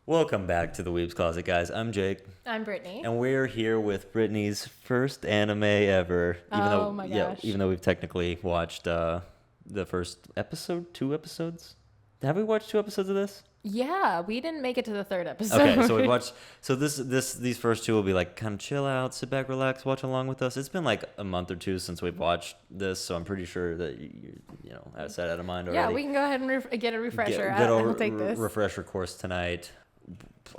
Welcome back to the Weebs Closet, guys. I'm Jake, I'm Brittany. and we're here with Brittany's first anime ever. Oh my gosh. Even though we've technically watched the first episode, 2 episodes. Have we watched 2 episodes of this? Yeah, we didn't make it to the third episode. Okay, so we watched. So these first two will be like kind of chill out, sit back, relax, watch along with us. It's been like a month or two since we've watched this, so I'm pretty sure that you know, out of sight, out of mind already. Yeah, we can go ahead and get a refresher. I'll take this. Refresher course tonight.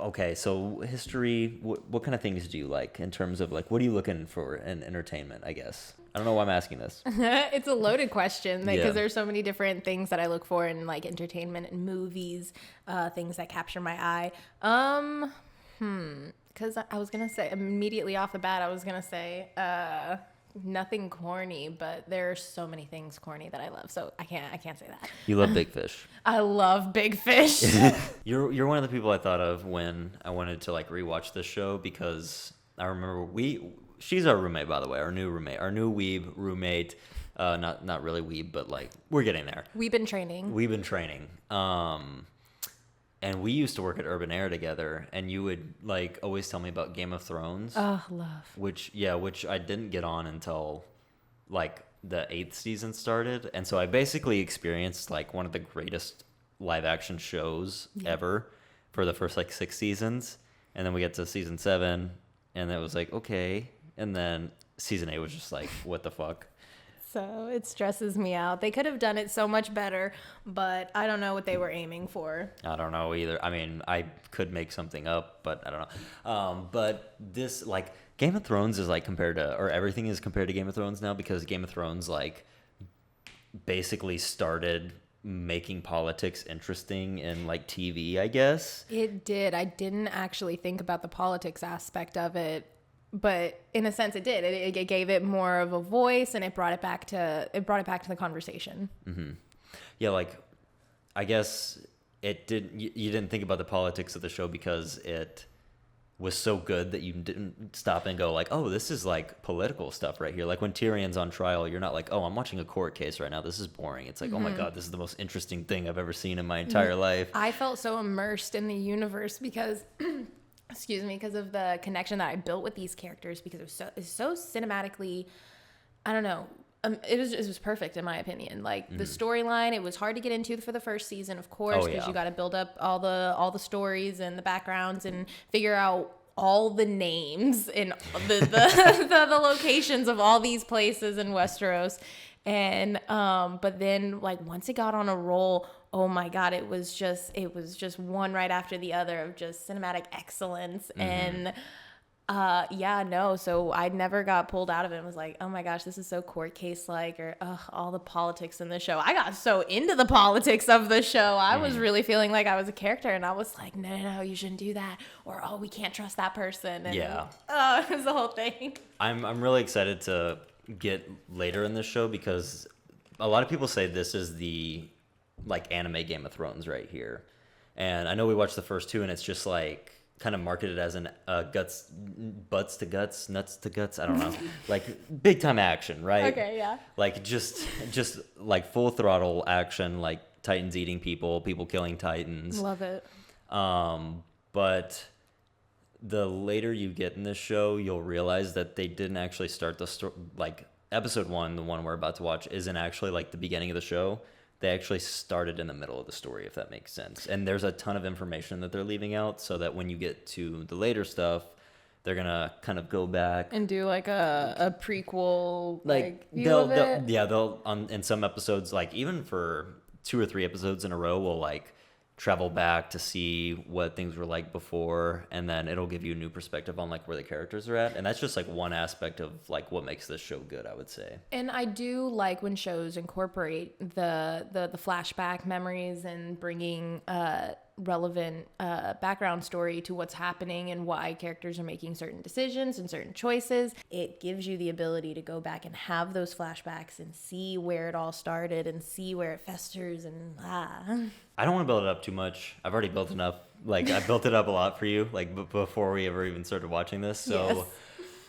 Okay, so history, what kind of things do you like in terms of like, what are you looking for in entertainment, I guess? I don't know why I'm asking this. It's a loaded question because Yeah. there's so many different things that I look for in like entertainment and movies, things that capture my eye. Because I was going to say immediately off the bat, I was going to say nothing corny, but there are so many things corny that I love. So I can't say that. You love Big Fish. I love Big Fish. You're one of the people I thought of when I wanted to like rewatch this show because I remember she's our roommate, by the way, our new weeb roommate. Not really weeb, but like we're getting there. We've been training. And we used to work at Urban Air together, and you would like always tell me about Game of Thrones. Oh, love. Which I didn't get on until like the 8th season started. And so I basically experienced like one of the greatest live action shows ever for the first like 6 seasons. And then we get to season 7 and it was like, okay. And then season 8 was just like, what the fuck? So it stresses me out. They could have done it so much better, but I don't know what they were aiming for. I don't know either. I mean, I could make something up, but I don't know. But this, like, Game of Thrones is like compared to, or everything is compared to Game of Thrones now because Game of Thrones, like, basically started making politics interesting in, like, TV, I guess. It did. I didn't actually think about the politics aspect of it. But in a sense, it did. It gave it more of a voice, and it brought it back to the conversation. Mm-hmm. Yeah, like I guess it did. You didn't think about the politics of the show because it was so good that you didn't stop and go like, "Oh, this is like political stuff right here." Like when Tyrion's on trial, you're not like, "Oh, I'm watching a court case right now. This is boring." It's like, "Oh my God, this is the most interesting thing I've ever seen in my entire life." I felt so immersed in the universe because. Excuse me, because of the connection that I built with these characters, because it's so cinematically, I don't know, it was perfect in my opinion. Like the storyline, it was hard to get into for the first season, of course, because you got to build up all the stories and the backgrounds and figure out all the names and the locations of all these places in Westeros. And but then like once it got on a roll, oh my God, it was just one right after the other of just cinematic excellence. And so I never got pulled out of it and was like, oh my gosh, this is so court case like, or all the politics in the show. I got so into the politics of the show. I was really feeling like I was a character, and I was like, no, you shouldn't do that, or oh, we can't trust that person. And it was the whole thing. I'm really excited to get later in this show because a lot of people say this is the like anime Game of Thrones right here, and I know we watched the first 2 and it's just like kind of marketed as an butts to guts, nuts to guts, I don't know, like big time action, right? Okay, yeah, like just like full throttle action, like Titans eating people killing Titans. Love it. But the later you get in this show, you'll realize that they didn't actually start the story. Like episode 1, the one we're about to watch, isn't actually like the beginning of the show. They actually started in the middle of the story, if that makes sense. And there's a ton of information that they're leaving out so that when you get to the later stuff, they're gonna kind of go back and do like a prequel, like they'll in some episodes, like even for 2 or 3 episodes in a row, will like travel back to see what things were like before, and then it'll give you a new perspective on like where the characters are at. And that's just like one aspect of like what makes this show good, I would say. And I do like when shows incorporate the flashback memories and bringing relevant background story to what's happening and why characters are making certain decisions and certain choices. It gives you the ability to go back and have those flashbacks and see where it all started and see where it festers and I don't want to build it up too much. I've already built enough. Like I built it up a lot for you, like before we ever even started watching this. So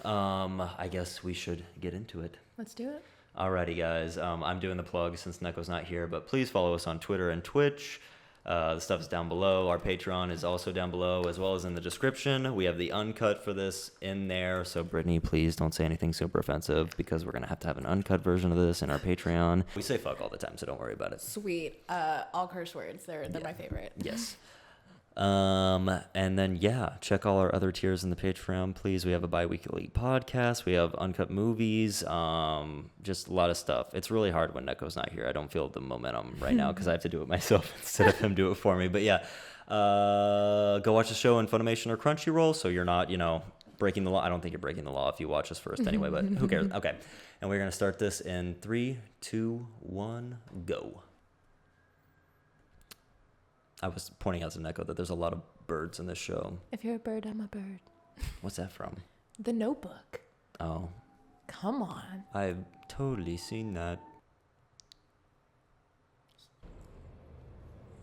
I guess we should get into it. Let's do it. Alrighty, guys. I'm doing the plug since Nekko's not here, but please follow us on Twitter and Twitch. The stuff is down below. Our Patreon is also down below, as well as in the description. We have the uncut for this in there. So, Brittany, please don't say anything super offensive because we're going to have an uncut version of this in our Patreon. We say fuck all the time, so don't worry about it. Sweet. All curse words. They're my favorite. Yes. And then, check all our other tiers in the Patreon, please. We have a bi-weekly podcast. We have uncut movies. Just a lot of stuff. It's really hard when Nekko's not here. I don't feel the momentum right now because I have to do it myself instead of him do it for me. But go watch the show on Funimation or Crunchyroll so you're not, breaking the law. I don't think you're breaking the law if you watch us first anyway, but who cares? Okay. And we're going to start this in 3, 2, 1, go. I was pointing out to Nekko that there's a lot of birds in this show. If you're a bird, I'm a bird. What's that from? The Notebook. Oh. Come on. I've totally seen that.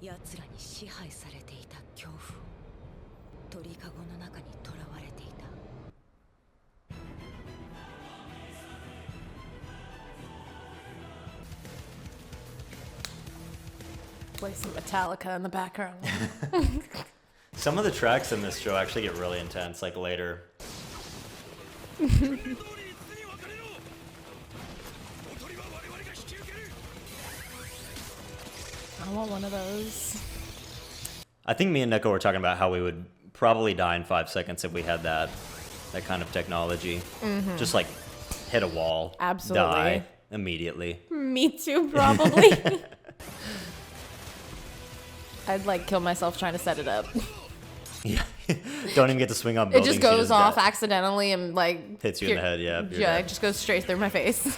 奴らに支配されていた恐怖を鳥かごの中に囚われていた Play some Metallica in the background. Some of the tracks in this show actually get really intense, like later. I want one of those. I think me and Nekko were talking about how we would probably die in 5 seconds if we had that kind of technology. Mm-hmm. Just like hit a wall, absolutely, die immediately. Me too, probably. I'd like kill myself trying to set it up. Yeah, don't even get to swing on It buildings. just goes off accidentally and like hits you in the head. Yeah, yeah, it just goes straight through my face.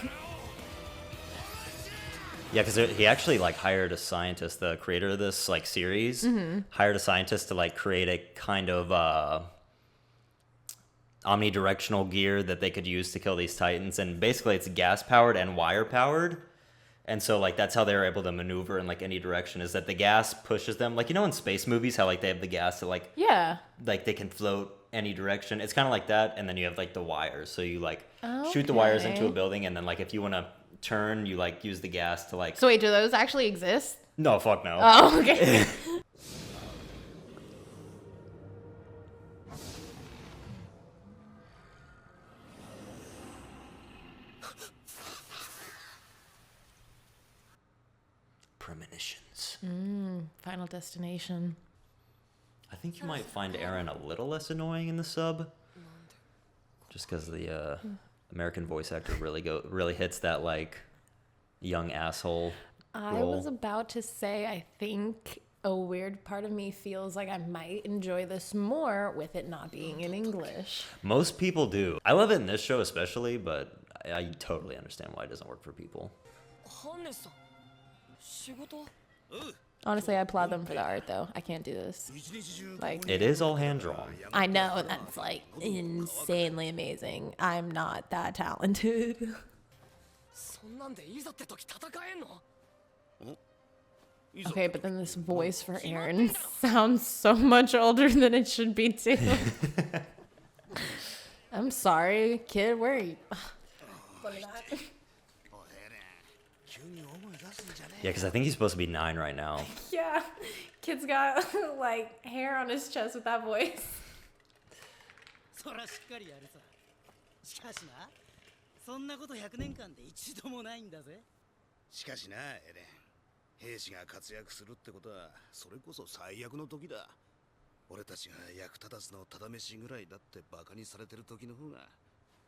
Yeah, because he actually like hired a scientist, the creator of this like series, hired a scientist to like create a kind of omnidirectional gear that they could use to kill these titans, and basically it's gas powered and wire powered, and so like that's how they were able to maneuver in like any direction. Is that the gas pushes them, like in space movies how like they have the gas to like like they can float any direction. It's kind of like that, and then you have like the wires, so you like shoot the wires into a building, and then like if you want to turn, you like use the gas to like. So wait, do those actually exist? No, fuck no. Oh, okay. Premonitions. Final Destination. I think you might find Aaron a little less annoying in the sub, just because the American voice actor really hits that like young asshole I role. was about to say, I think a weird part of me feels like I might enjoy this more with it not being in English. Most people do. I love it in this show especially, but I totally understand why it doesn't work for people. Honestly, I applaud them for the art, though. I can't do this. Like, It is all hand drawn. I know that's like insanely amazing. I'm not that talented. Okay, but then this voice for Aaron sounds so much older than it should be too. I'm sorry, kid. Where are you? Yeah, because I think he's supposed to be 9 right now. Yeah, kid's got like hair on his chest with that voice. そらしっかりやるさ。しかしな、そんなこと100年間で一度もないんだぜ。しかしな、エレン。兵士が活躍するってことは、それこそ最悪の時だ。俺たちが役立たずのただ飯ぐらいだってバカにされてる時の方が、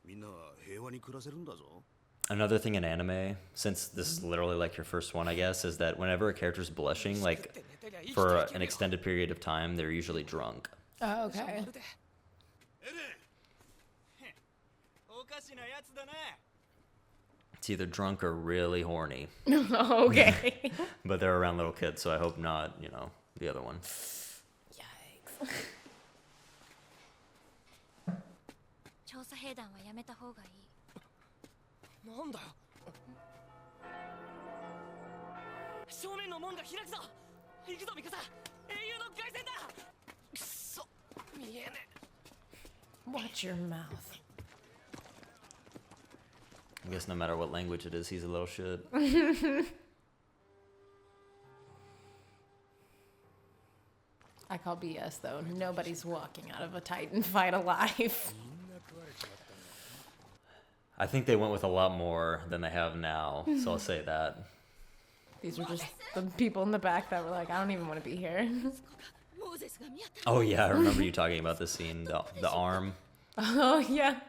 みんなは平和に暮らせるんだぞ。Another thing in anime, since this is literally like your first one, I guess, is that whenever a character's blushing, like for an extended period of time, they're usually drunk. Oh, okay. It's either drunk or really horny. Okay. But they're around little kids, so I hope not, the other one. Yikes. 調査兵団はやめた方がいい。なんだよ。正面の門が開くぞ。行くぞミカサ。英雄の凱旋だ。くそ、見えねえ。 Watch your mouth. I guess no matter what language it is, he's a little shit. そらしっかりやるさ。 Okay. I call BS though. Nobody's walking out of a Titan fight alive. I think they went with a lot more than they have now, so I'll say that. These were just the people in the back that were like, I don't even want to be here. Oh yeah, I remember you talking about this scene, the arm. Oh yeah.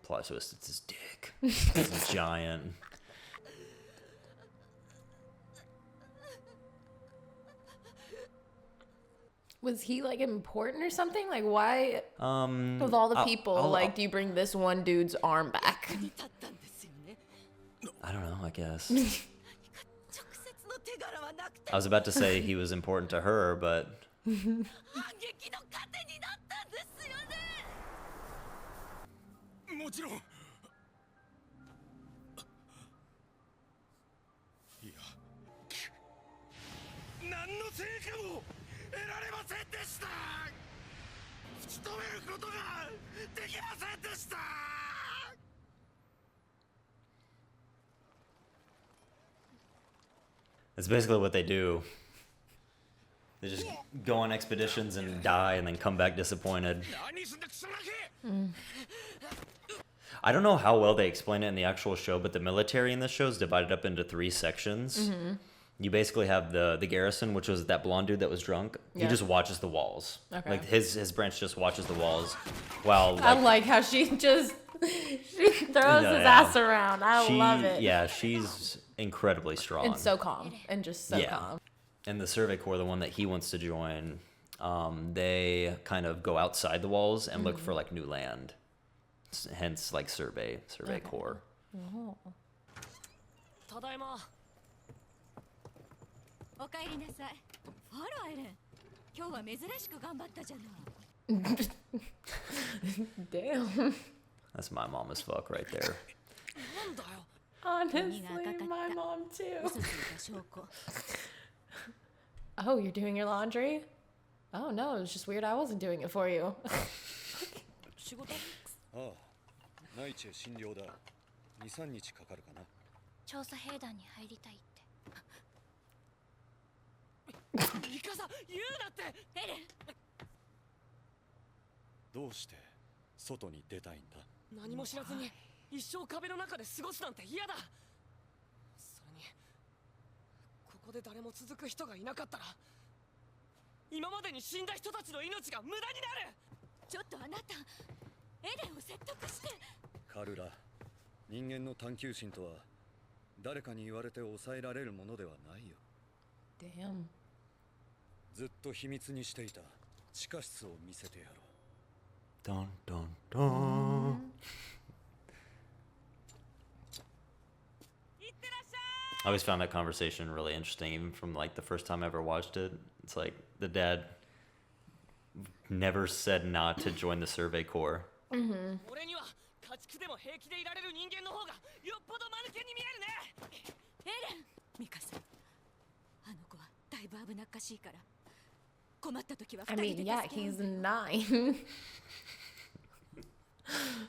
Plot twist, it's his dick. It's giant. Was he like important or something? Like why with all the people, do you bring this one dude's arm back? I don't know, I guess. I was about to say he was important to her, but... That's basically what they do. They just go on expeditions and die and then come back disappointed. I don't know how well they explain it in the actual show, but the military in this show is divided up into 3 sections. You basically have the garrison, which was that blonde dude that was drunk. Yeah. He just watches the walls. Okay. Like his branch just watches the walls. While I like how she just she throws his ass around. I love it. Yeah, she's incredibly strong. And so calm. And just so calm. And the Survey Corps, the one that he wants to join, they kind of go outside the walls and look for like new land. Hence like Survey Corps. Oh. ただいま。おかえりなさい。あらエレン、今日は珍しく頑張ったじゃない。Damn. That's my mom as fuck right there. なんだよ。 Honestly, my mom too. Oh, you're doing your laundry? Oh no, it was just weird I wasn't doing it for you. 仕事？ああ、内地へ診療だ。2、3日かかるかな。調査兵団に入りたいって。ミカサ、言うなって。エレン。どうして外に出たいんだ。何も知らずに一生壁の中で過ごすなんて嫌だ。それにここで誰も続く人がいなかったら今までに死んだ人たちの命が無駄になる。ちょっとあなた、エレンを説得して。カルラ、人間の探求心とは誰かに言われて抑えられるものではないよ。 Damn. ずっと秘密にしていた地下室を見せてやろう。 Dun dun dun. I always found that conversation really interesting, even from like the first time I ever watched it. It's like the dad never said not to join the Survey Corps. 俺には家畜でも平気でいられる人間の方がよっぽど間抜けに見えるね。エレン、ミカサ、あの子はだいぶ危なっかしいから。困った時は I 二 mean, 人で yeah, 助け合う he's 9.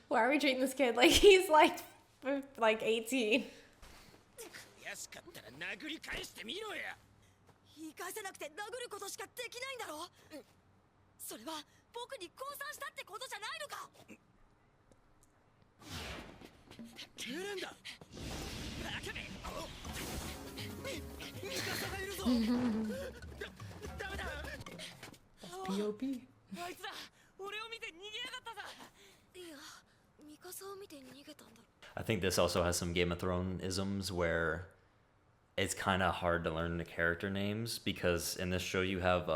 Why are we treating this kid like he's like 18? 悔しかったら殴り返してみろや。言い返せなくて殴ることしかできないんだろ。それは僕に降参したってことじゃないのか。エレンだ。バカめ。ミカサがいるぞ。ダメだ。 POP. あいつら俺を見て逃げやがったさ。いや、ミカサを見て逃げたんだ。 I think this also has some Game of Thrones isms where it's kind of hard to learn the character names because in this show you have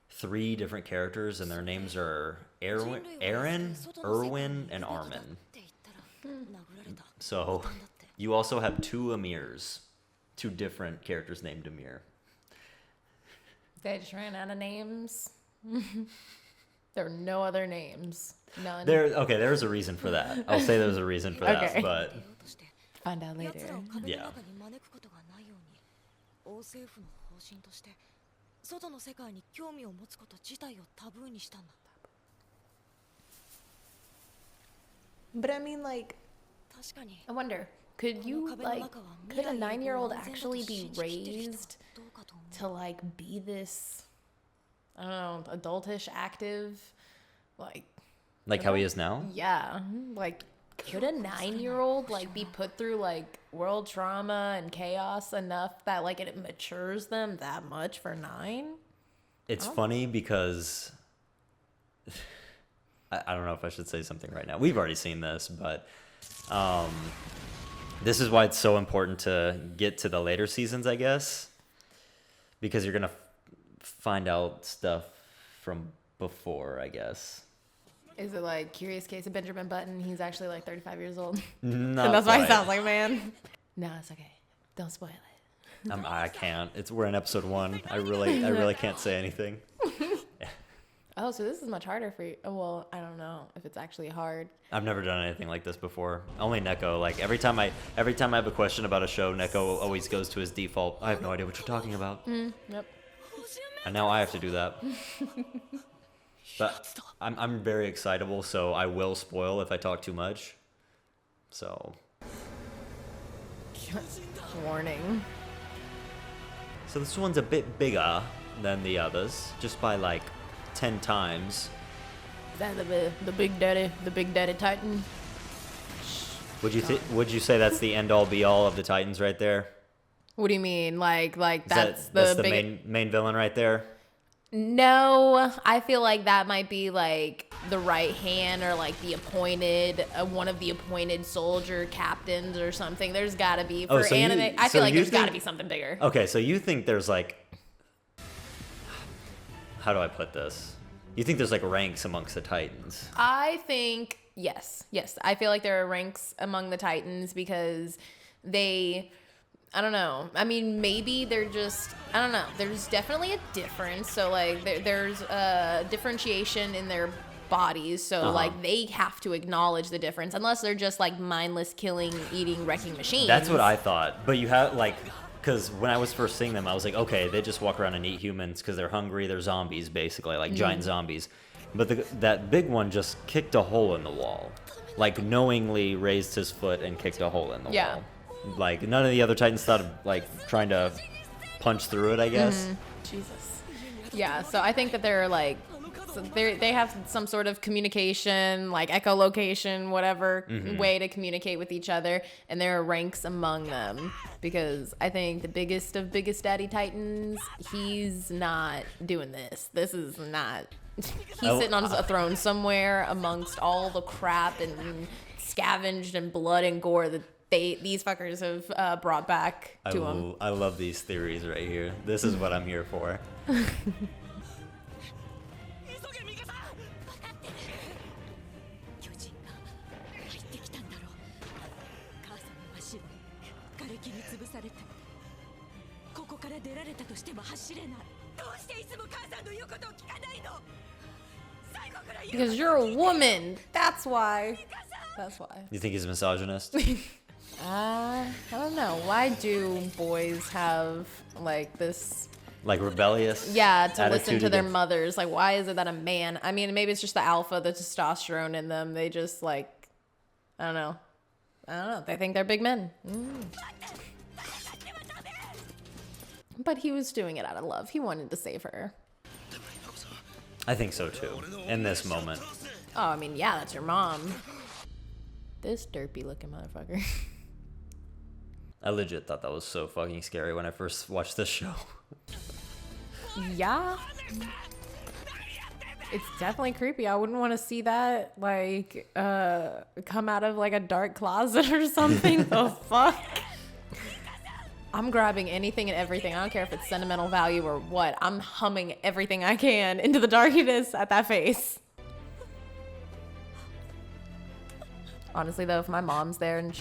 3 different characters and their names are Aaron, Erwin, and Armin. So you also have 2 Emirs, 2 different characters named Emir. They just ran out of names. There are no other names. None. There's a reason for that. I'll say there's a reason for that, Okay. but Find out 奴 later. らを壁の Yeah. 中に招くことがないように、王政府の方針として外の世界に興味を持つこと自体をタブーにしたんだ。 But I mean, like, 確かに I wonder, could you like could a 9-year-old actually be raised to like be this, I don't know, adultish, active, Like how he is now? yeah, like could a 9-year-old like be put through like world trauma and chaos enough that like it matures them that much for 9? It's funny because I don't know if I should say something right now. We've already seen this, but this is why it's so important to get to the later seasons, I guess, because you're gonna find out stuff from before, I guess. Is it like Curious Case of Benjamin Button? He's actually like 35 years old. Not And that's why he quite. sounds like a man. No, it's okay. Don't spoil it. I can't. We're in episode 1. I really can't say anything. Oh, so this is much harder for you. Oh, well, I don't know if it's actually hard. I've never done anything like this before. Only Nekko. Like every time I have a question about a show, Nekko always goes to his default. I have no idea what you're talking about. Yep. And now I have to do that. But I'm very excitable, so I will spoil if I talk too much. So Warning. So this one's a bit bigger than the others, just by like 10 times. Is that the big daddy Titan? Would you say that's the end all be all of the Titans right there? What do you mean? Like That's that's the big main villain right there? No, I feel like that might be like the right hand or like the appointed, one of the appointed soldier captains or something. There's got to be for anime. I feel like there's got to be something bigger. Okay, so you think there's like, how do I put this? You think there's like ranks amongst the Titans? I think yes. I feel like there are ranks among the Titans because they, I don't know. I mean, maybe they're just, I don't know. There's definitely a difference. So like there's a differentiation in their bodies. So like they have to acknowledge the difference unless they're just like mindless killing, eating, wrecking machines. That's what I thought. But you have like, because when I was first seeing them, I was like, okay, they just walk around and eat humans because they're hungry. They're zombies, basically, like giant zombies. But that big one just kicked a hole in the wall. Like knowingly raised his foot and kicked a hole in the wall. Like none of the other Titans thought of like trying to punch through it, I guess. Jesus. Yeah, so I think that they're like, so they have some sort of communication, like echolocation, whatever way to communicate with each other, and there are ranks among them because I think the biggest of biggest daddy Titans, he's not doing this. This is not. He's sitting on a throne somewhere amongst all the crap and scavenged and blood and gore that these fuckers have brought back to him. I love these theories right here. This is what I'm here for. 巨人が入ってきたんだろう。母さんのマシン瓦礫に潰されてここから出られたとしても走れない。どうしていつも母さんの言うことを聞かないの。最後から言う Because you're a woman. That's why. That's why. You think he's a misogynist? I don't know. Why do boys have like this? Like rebellious? Yeah, to listen attitude to their against- mothers. Like, why is it that a man? I mean, maybe it's just the alpha, the testosterone in them. They just like, I don't know. They think they're big men. But he was doing it out of love. He wanted to save her. I think so too. In this moment. Oh, I mean, yeah, that's your mom. This derpy looking motherfucker. I legit thought that was so fucking scary when I first watched this show. Yeah. It's definitely creepy. I wouldn't want to see that, like, come out of, like, a dark closet or something. The fuck? I'm grabbing anything and everything. I don't care if it's sentimental value or what. I'm humming everything I can into the darkness at that face. Honestly, though, if my mom's there and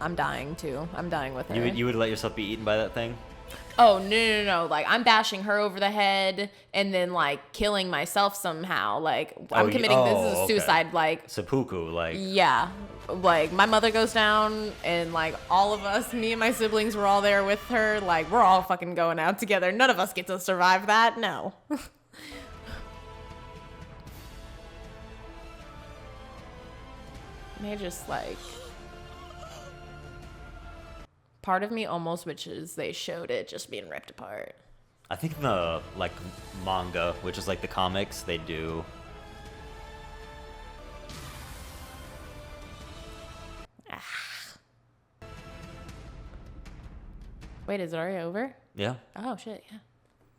I'm dying, too. I'm dying with her. You would let yourself be eaten by that thing? Oh, no. Like, I'm bashing her over the head and then, like, killing myself somehow. Like, I'm committing this is a suicide, like... Seppuku, like... Yeah. Like, my mother goes down and, like, all of us, me and my siblings were all there with her. Like, we're all fucking going out together. None of us get to survive that. No. They just, like... part of me almost wishes they showed it just being ripped apart. I think in the like manga, which is like the comics, they do. Wait, is it already over? Yeah. Oh shit, yeah.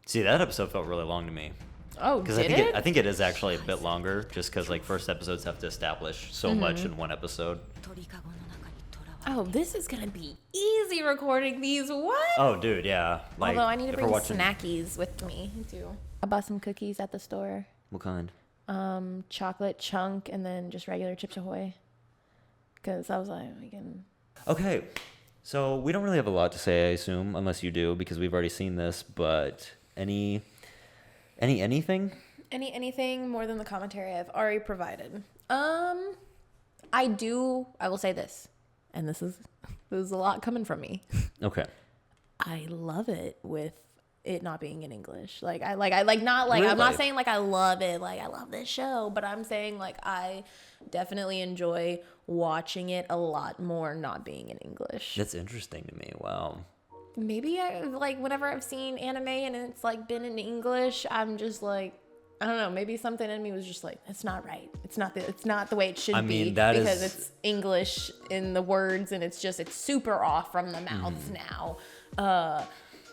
See, that episode felt really long to me. Oh, Because did it? I think it is actually a bit longer, just because like first episodes have to establish so much in one episode. 鳥かごの中にとらわれ Oh, this is gonna be easy recording these. What? Oh, dude, yeah. Like, Although I need to if bring we're watching, snackies with me too. I bought some cookies at the store. What kind? Chocolate chunk and then just regular Chips Ahoy. Because I was like, we can. Okay, so we don't really have a lot to say, I assume, unless you do, because we've already seen this. But anything? Anything more than the commentary I've already provided. I will say this, and this is a lot coming from me. Okay. I love it with it not being in English. I'm not Really? saying like I love it, like I love this show, but I'm saying like I definitely enjoy watching it a lot more not being in English. That's interesting to me. Wow. Maybe whenever I've seen anime and it's like been in English, I'm just like, I don't know, maybe something in me was just like, it's not right. It's not the way it should be, because it's English in the words and it's super off from the mouths now.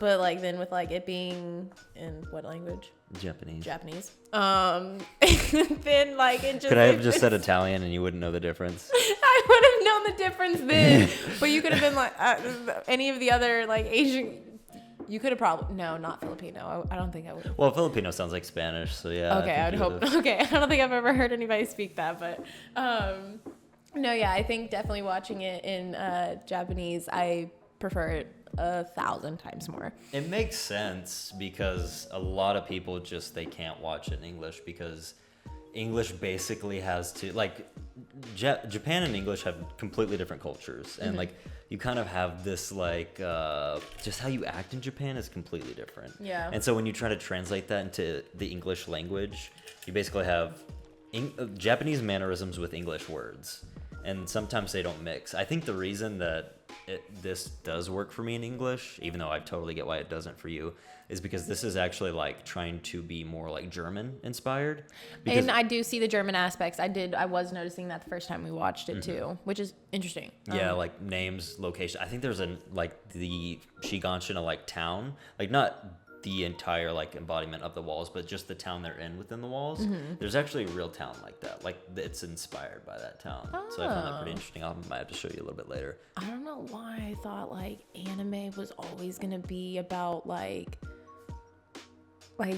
But like then with like it being in what language? Japanese. Then like it just. Could I have just said Italian and you wouldn't know the difference? I would have known the difference then, but you could have been like any of the other like Asian. You could have probably not Filipino. I don't think I would. Well, Filipino sounds like Spanish, so yeah. Okay, I would hope. Okay, I don't think I've ever heard anybody speak that, but no, yeah, I think definitely watching it in Japanese, I prefer it 1,000 times more. It makes sense because a lot of people they can't watch it in English because English basically has to like Japan and English have completely different cultures, and like you kind of have this like just how you act in Japan is completely different. Yeah. And so when you try to translate that into the English language, you basically have Japanese mannerisms with English words, and sometimes they don't mix. I think the reason that this does work for me in English, even though I totally get why it doesn't for you, is because this is actually like trying to be more like German inspired. And I do see the German aspects. I was noticing that the first time we watched it too, which is interesting. Yeah, like names, location. I think there's the Shiganshina like town, like not the entire like embodiment of the walls, but just the town they're in within the walls. There's actually a real town like that. Like it's inspired by that town. So I found that pretty interesting. I might have to show you a little bit later. I don't know why I thought like anime was always gonna be about like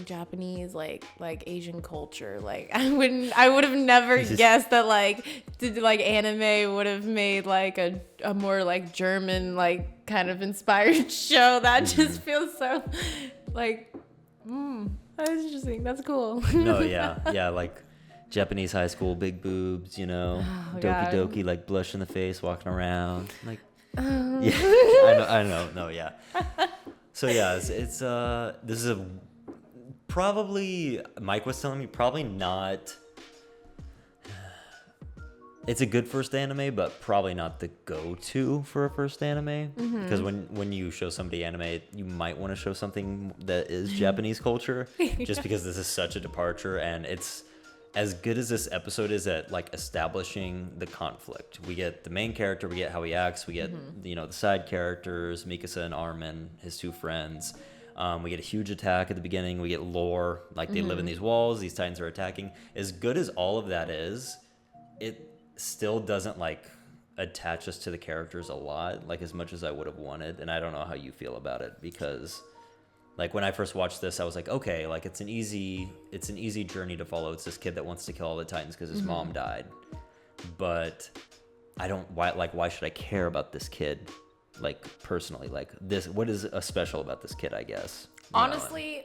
Japanese like Asian culture. Like I would have never guessed that like anime would have made like a more like German like kind of inspired show. That just feels so like that's interesting. That's cool. No, yeah, like Japanese high school, big boobs, Oh, doki God. doki, like blush in the face, walking around, like yeah, I know, no, yeah. So yeah, it's this is a probably Mike was telling me probably not. It's a good first anime, but probably not the go-to for a first anime. Because when you show somebody anime, you might want to show something that is Japanese culture, just because this is such a departure. And it's as good as this episode is at like establishing the conflict. We get the main character, we get how he acts, we get the side characters, Mikasa and Armin, his two friends. We get a huge attack at the beginning. We get lore, like they live in these walls. These titans are attacking. As good as all of that is, it still doesn't like attach us to the characters a lot, like as much as I would have wanted. And I don't know how you feel about it, because like when I first watched this, I was like, okay, like it's an easy journey to follow. It's this kid that wants to kill all the titans because his mom died, but why should I care about this kid? Like personally, like this, what is special about this kid, I guess? Honestly,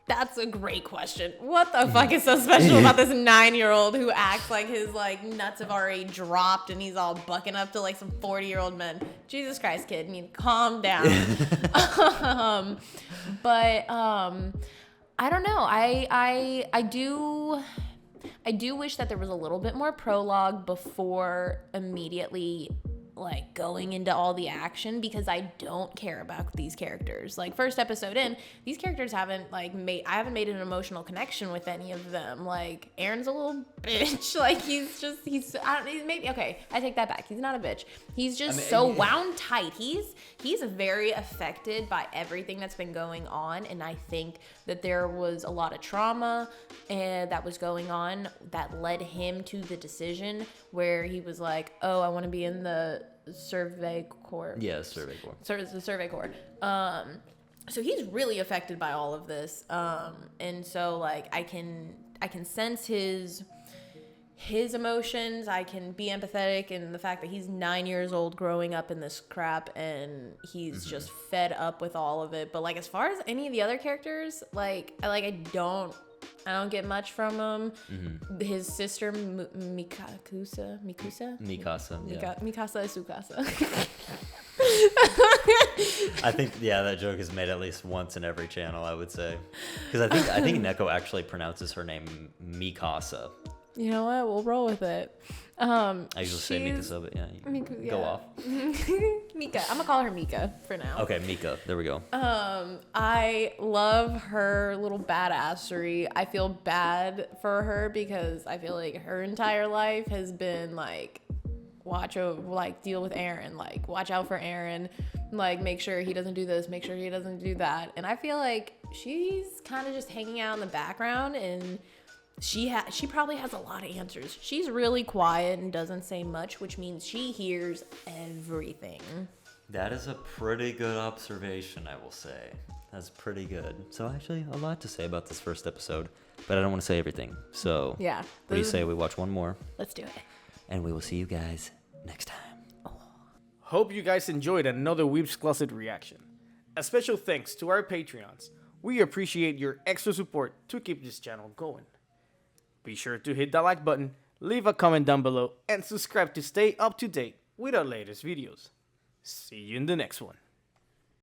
that's a great question. What the fuck is so special about this 9-year-old who acts like his like nuts have already dropped and he's all bucking up to like some 40-year-old men? Jesus Christ, kid, you need to calm down. But I don't know. I do wish that there was a little bit more prologue before immediately like going into all the action because I don't care about these characters. Like first episode in, these characters haven't like I haven't made an emotional connection with any of them. Like Aaron's a little bitch. Like he's maybe okay, I take that back. He's not a bitch. He's just wound tight. He's very affected by everything that's been going on, and I think that there was a lot of trauma and that was going on that led him to the decision where he was like, oh, I want to be in the Survey Corps. Yeah, Survey Corps. The Survey Corps. So he's really affected by all of this. And so like I can sense his emotions. I can be empathetic in the fact that he's 9 years old growing up in this crap and he's just fed up with all of it. But like as far as any of the other characters, I don't get much from him. His sister Mikasa. Yeah. Mikasa is Sukasa. I think that joke is made at least once in every channel, I would say, because I think Nekko actually pronounces her name Mikasa. You know what? We'll roll with it. I usually say Mikasa, but yeah, go off. Mika. I'm gonna call her Mika for now. Okay, Mika. There we go. I love her little badassery. I feel bad for her because I feel like her entire life has been like deal with Aaron, like watch out for Aaron, like make sure he doesn't do this, make sure he doesn't do that. And I feel like she's kind of just hanging out in the background, and she probably has a lot of answers. She's really quiet and doesn't say much, which means she hears everything. That is a pretty good observation, I will say. That's pretty good. So actually, a lot to say about this first episode, but I don't want to say everything. So yeah, what do you say we watch one more? Let's do it. And we will see you guys next time. Hope you guys enjoyed another Weebs Closet reaction. A special thanks to our Patreons. We appreciate your extra support to keep this channel going. Be sure to hit that like button, leave a comment down below, and subscribe to stay up to date with our latest videos. See you in the next one.